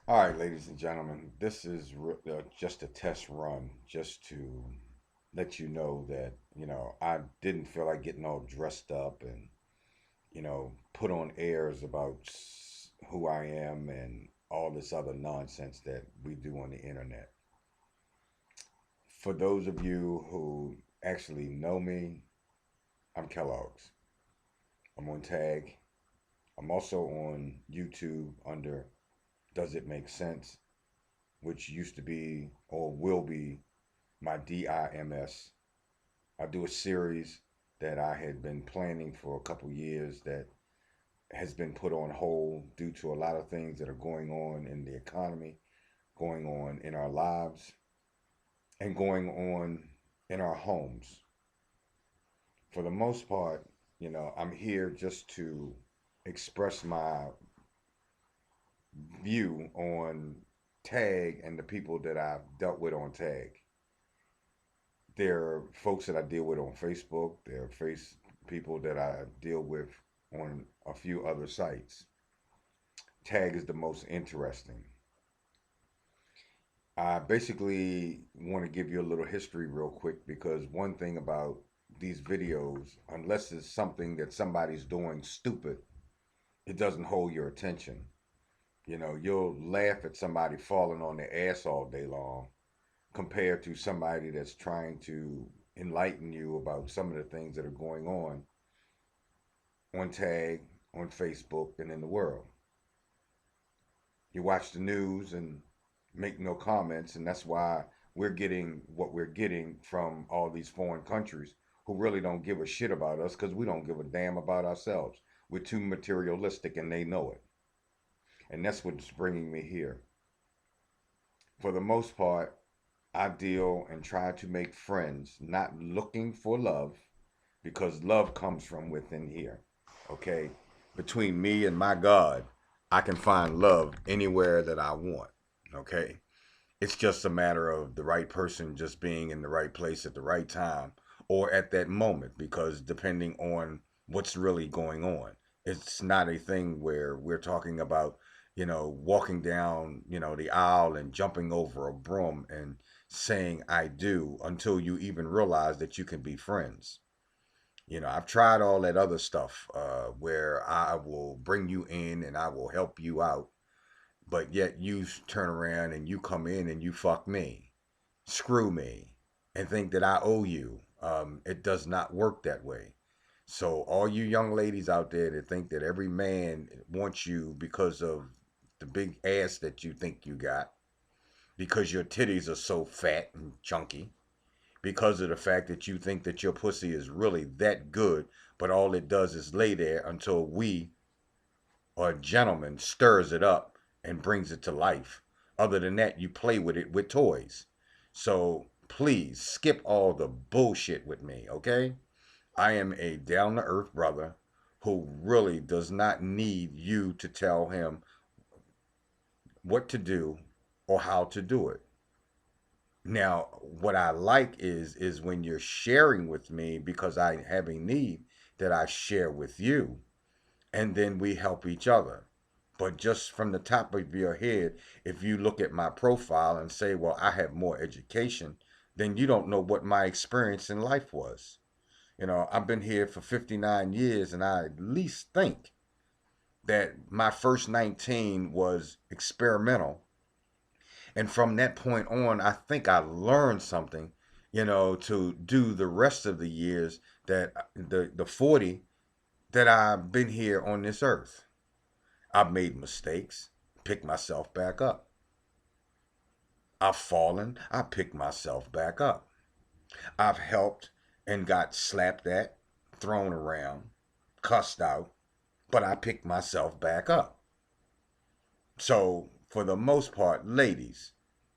All right, ladies and gentlemen, this is just a test run, just to let you know that, I didn't feel like getting all dressed up and, put on airs about who I am and all this other nonsense that we do on the internet. For those of you who actually know me, I'm Kellogg's. I'm on Tag. I'm also on YouTube under Does It Make Sense, which used to be or will be my DIMS. I do a series that I had been planning for a couple years that has been put on hold due to a lot of things that are going on in the economy, going on in our lives, and going on in our homes. For the most part, I'm here just to express my view on Tag and the people that I've dealt with on Tag. There are folks that I deal with on Facebook. There are people that I deal with on a few other sites. Tag is the most interesting. I basically want to give you a little history real quick because one thing about these videos, unless it's something that somebody's doing stupid, it doesn't hold your attention. You'll laugh at somebody falling on their ass all day long compared to somebody that's trying to enlighten you about some of the things that are going on Tag, on Facebook, and in the world. You watch the news and make no comments, and that's why we're getting what we're getting from all these foreign countries who really don't give a shit about us because we don't give a damn about ourselves. We're too materialistic, and they know it. And that's what's bringing me here. For the most part, I deal and try to make friends, not looking for love, because love comes from within here. Okay? Between me and my God, I can find love anywhere that I want. Okay? It's just a matter of the right person just being in the right place at the right time or at that moment, because depending on what's really going on, it's not a thing where we're talking about, walking down, the aisle and jumping over a broom and saying I do until you even realize that you can be friends. I've tried all that other stuff where I will bring you in and I will help you out, but yet you turn around and you come in and you fuck me, screw me, and think that I owe you. It does not work that way. So all you young ladies out there that think that every man wants you because of the big ass that you think you got, because your titties are so fat and chunky, because of the fact that you think that your pussy is really that good, but all it does is lay there until we or a gentleman stirs it up and brings it to life. Other than that, you play with it with toys. So please skip all the bullshit with me, okay? I am a down to earth brother who really does not need you to tell him what to do or how to do it. Now, what I like is when you're sharing with me because I have a need that I share with you and then we help each other. But just from the top of your head, if you look at my profile and say, well, I have more education, then you don't know what my experience in life was. I've been here for 59 years, and I at least think that my first 19 was experimental. And from that point on, I think I learned something, to do the rest of the years that the 40 that I've been here on this earth. I've made mistakes, picked myself back up. I've fallen, I picked myself back up. I've helped and got slapped at, thrown around, cussed out, but I picked myself back up. So, for the most part, ladies,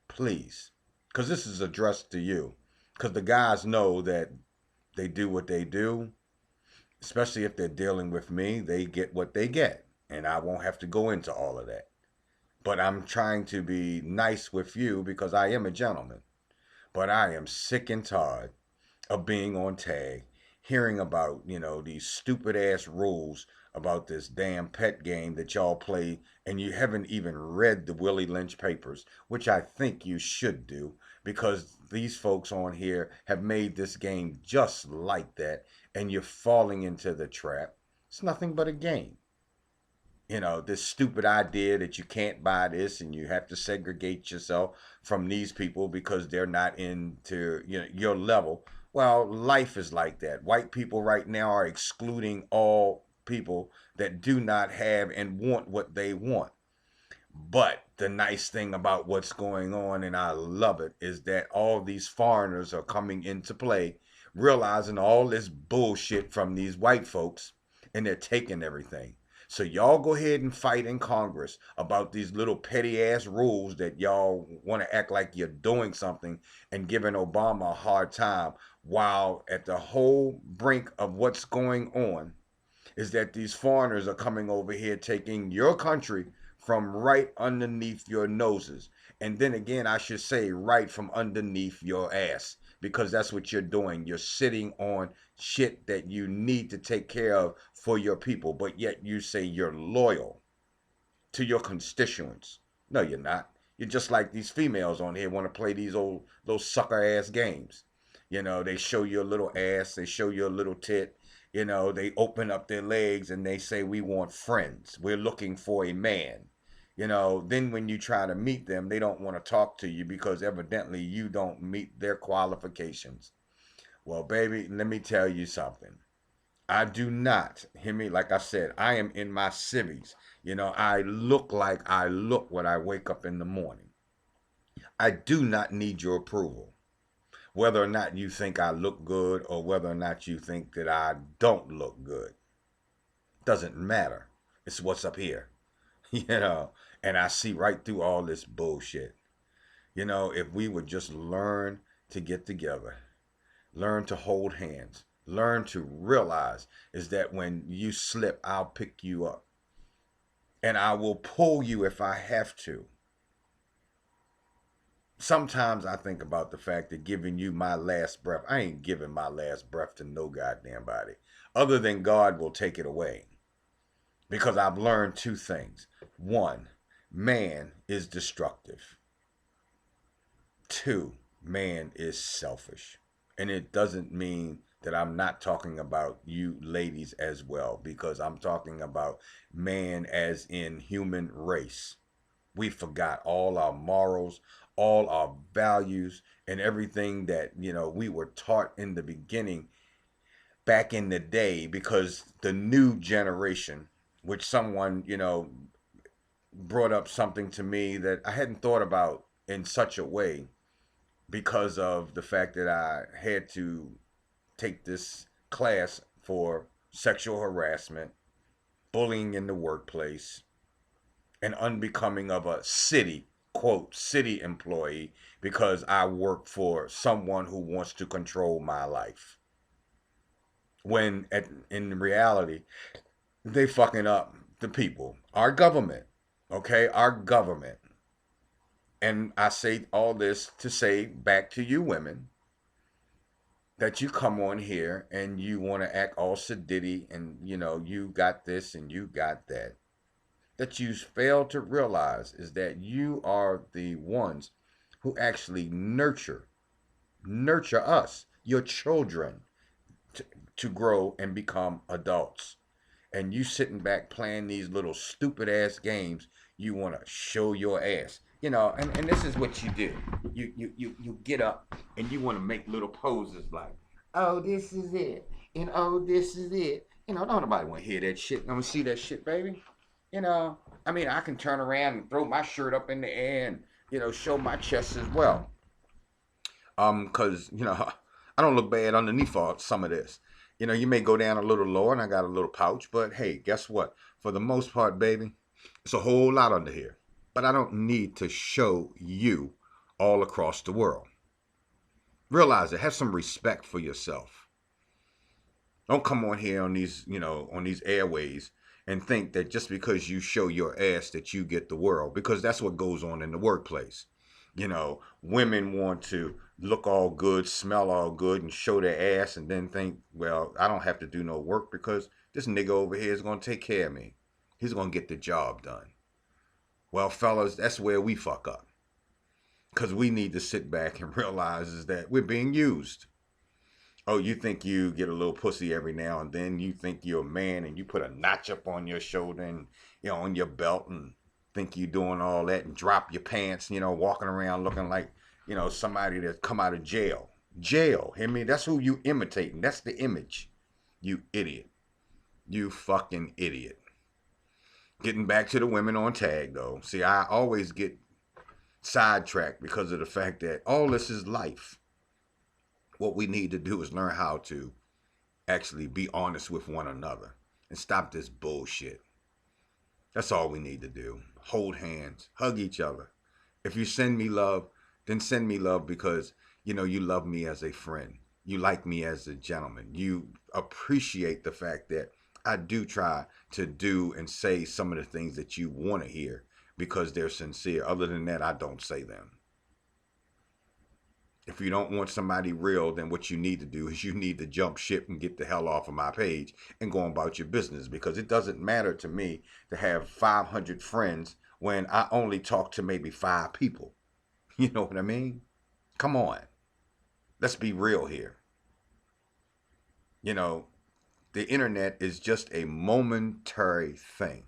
please, because this is addressed to you, because the guys know that they do what they do, especially if they're dealing with me, they get what they get. And I won't have to go into all of that. But I'm trying to be nice with you because I am a gentleman. But I am sick and tired of being on Tag, hearing about, these stupid ass rules about this damn pet game that y'all play, and you haven't even read the Willie Lynch papers, which I think you should do, because these folks on here have made this game just like that, and you're falling into the trap. It's nothing but a game. This stupid idea that you can't buy this and you have to segregate yourself from these people because they're not into your level. Well, life is like that. White people right now are excluding all people that do not have and want what they want. But the nice thing about what's going on, and I love it, is that all these foreigners are coming into play, realizing all this bullshit from these white folks, and they're taking everything. So y'all go ahead and fight in Congress about these little petty ass rules that y'all want to act like you're doing something and giving Obama a hard time, while at the whole brink of what's going on is that these foreigners are coming over here taking your country from right underneath your noses. And then again, I should say right from underneath your ass, because that's what you're doing. You're sitting on shit that you need to take care of for your people, but yet you say you're loyal to your constituents. No, you're not. You're just like these females on here want to play those sucker ass games. They show you a little ass, they show you a little tit, they open up their legs and they say, we want friends. We're looking for a man. Then when you try to meet them, they don't want to talk to you because evidently you don't meet their qualifications. Well, baby, let me tell you something. I do not, hear me, like I said, I am in my civvies. I look like I look when I wake up in the morning. I do not need your approval. Whether or not you think I look good or whether or not you think that I don't look good. Doesn't matter. It's what's up here. And I see right through all this bullshit. If we would just learn to get together, learn to hold hands, learn to realize is that when you slip, I'll pick you up. And I will pull you if I have to. Sometimes I think about the fact that giving you my last breath, I ain't giving my last breath to no goddamn body, other than God will take it away. Because I've learned two things. One, man is destructive. Two, man is selfish. And it doesn't mean that I'm not talking about you ladies as well, because I'm talking about man as in human race. We forgot all our morals, all our values, and everything that, we were taught in the beginning back in the day, because the new generation, which someone, brought up something to me that I hadn't thought about in such a way, because of the fact that I had to take this class for sexual harassment, bullying in the workplace, and unbecoming of a city, quote, city employee, because I work for someone who wants to control my life. When in reality, they fucking up the people, our government, okay, our government. And I say all this to say back to you women, that you come on here and you want to act all sedity and, you got this and you got that. That you fail to realize is that you are the ones who actually nurture us, your children, to grow and become adults. And you sitting back playing these little stupid ass games, you want to show your ass. And this is what you do. You get up and you want to make little poses like, oh, this is it. And oh, this is it. Don't nobody want to hear that shit. I want to see that shit, baby. I can turn around and throw my shirt up in the air and, show my chest as well. Cause, I don't look bad underneath all some of this. You may go down a little lower and I got a little pouch, but hey, guess what? For the most part, baby, it's a whole lot under here. But I don't need to show you all across the world. Realize it. Have some respect for yourself. Don't come on here on these, on these airways and think that just because you show your ass that you get the world, because that's what goes on in the workplace. Women want to look all good, smell all good, and show their ass, and then think, well, I don't have to do no work because this nigga over here is going to take care of me. He's going to get the job done. Well, fellas, that's where we fuck up. Because we need to sit back and realize is that we're being used. Oh, you think you get a little pussy every now and then. You think you're a man and you put a notch up on your shoulder and, on your belt and think you doing all that and drop your pants, walking around looking like, somebody that's come out of jail. Jail. I mean, that's who you imitating. That's the image. You idiot. You fucking idiot. Getting back to the women on tag, though. See, I always get sidetracked because of the fact that all this is life. What we need to do is learn how to actually be honest with one another and stop this bullshit. That's all we need to do. Hold hands, hug each other. If you send me love, then send me love because, you love me as a friend. You like me as a gentleman. You appreciate the fact that I do try to do and say some of the things that you want to hear because they're sincere. Other than that, I don't say them. If you don't want somebody real, then what you need to do is you need to jump ship and get the hell off of my page and go about your business, because it doesn't matter to me to have 500 friends when I only talk to maybe 5 people. You know what I mean? Come on. Let's be real here. The internet is just a momentary thing.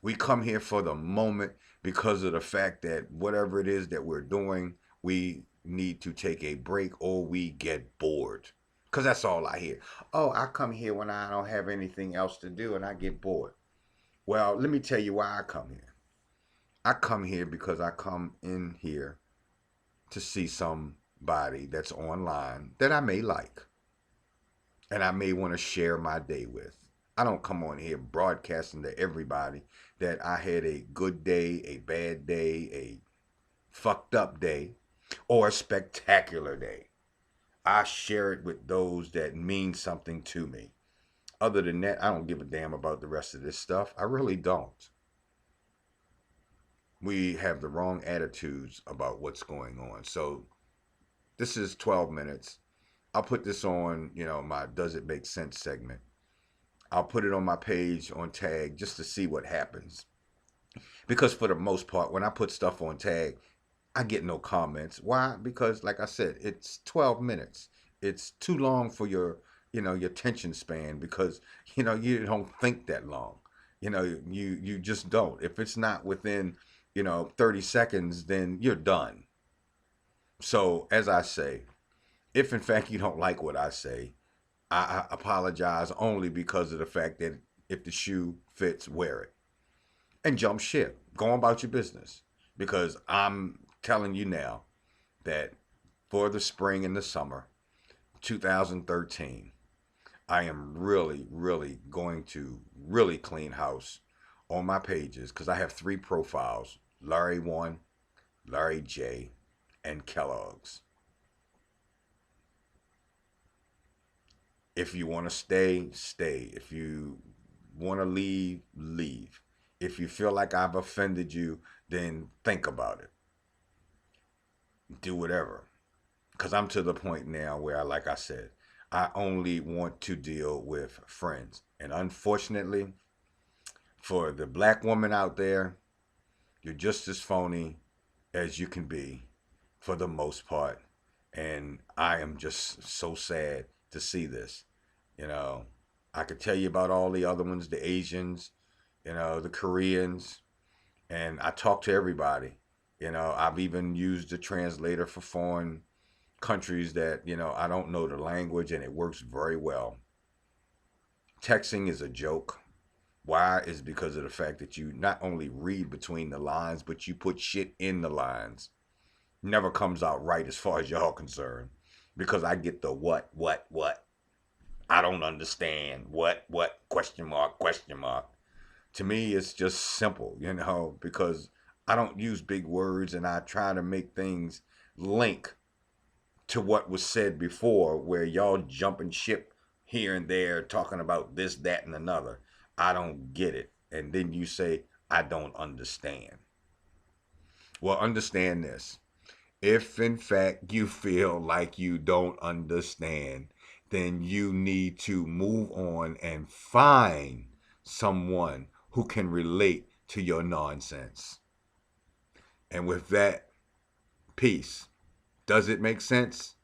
We come here for the moment because of the fact that whatever it is that we're doing, we need to take a break or we get bored. Because that's all I hear. Oh, I come here when I don't have anything else to do and I get bored. Well, let me tell you why I come here. I come here because I come in here to see somebody that's online that I may like and I may want to share my day with. I don't come on here broadcasting to everybody that I had a good day, a bad day, a fucked up day, or a spectacular day. I share it with those that mean something to me. Other than that, I don't give a damn about the rest of this stuff. I really don't. We have the wrong attitudes about what's going on. So this is 12 minutes. I'll put this on, my Does It Make Sense segment. I'll put it on my page on tag just to see what happens. Because for the most part, when I put stuff on tag, I get no comments. Why? Because like I said, it's 12 minutes. It's too long for your attention span because, you don't think that long. You just don't. If it's not within, 30 seconds, then you're done. So as I say, if in fact you don't like what I say, I apologize only because of the fact that if the shoe fits, wear it. And jump ship. Go about your business. Because I'm telling you now that for the spring and the summer 2013, I am really, really going to really clean house on my pages because I have 3 profiles: Larry 1, Larry J, and Kellogg's. If you want to stay, stay. If you want to leave, leave. If you feel like I've offended you, then think about it. Do whatever. Because I'm to the point now where, like I said, I only want to deal with friends. And unfortunately, for the black woman out there, you're just as phony as you can be for the most part. And I am just so sad to see this. I could tell you about all the other ones, the Asians, the Koreans, and I talk to everybody. I've even used a translator for foreign countries that, I don't know the language, and it works very well. Texting is a joke. Why? Is because of the fact that you not only read between the lines, but you put shit in the lines. Never comes out right as far as y'all concerned. Because I get the what? I don't understand. What? Question mark. To me, it's just simple, because I don't use big words and I try to make things link to what was said before, where y'all jumping ship here and there talking about this, that, and another. I don't get it. And then you say, I don't understand. Well, understand this. If in fact you feel like you don't understand, then you need to move on and find someone who can relate to your nonsense. And with that, peace. Does it make sense?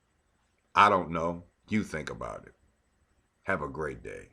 I don't know. You think about it. Have a great day.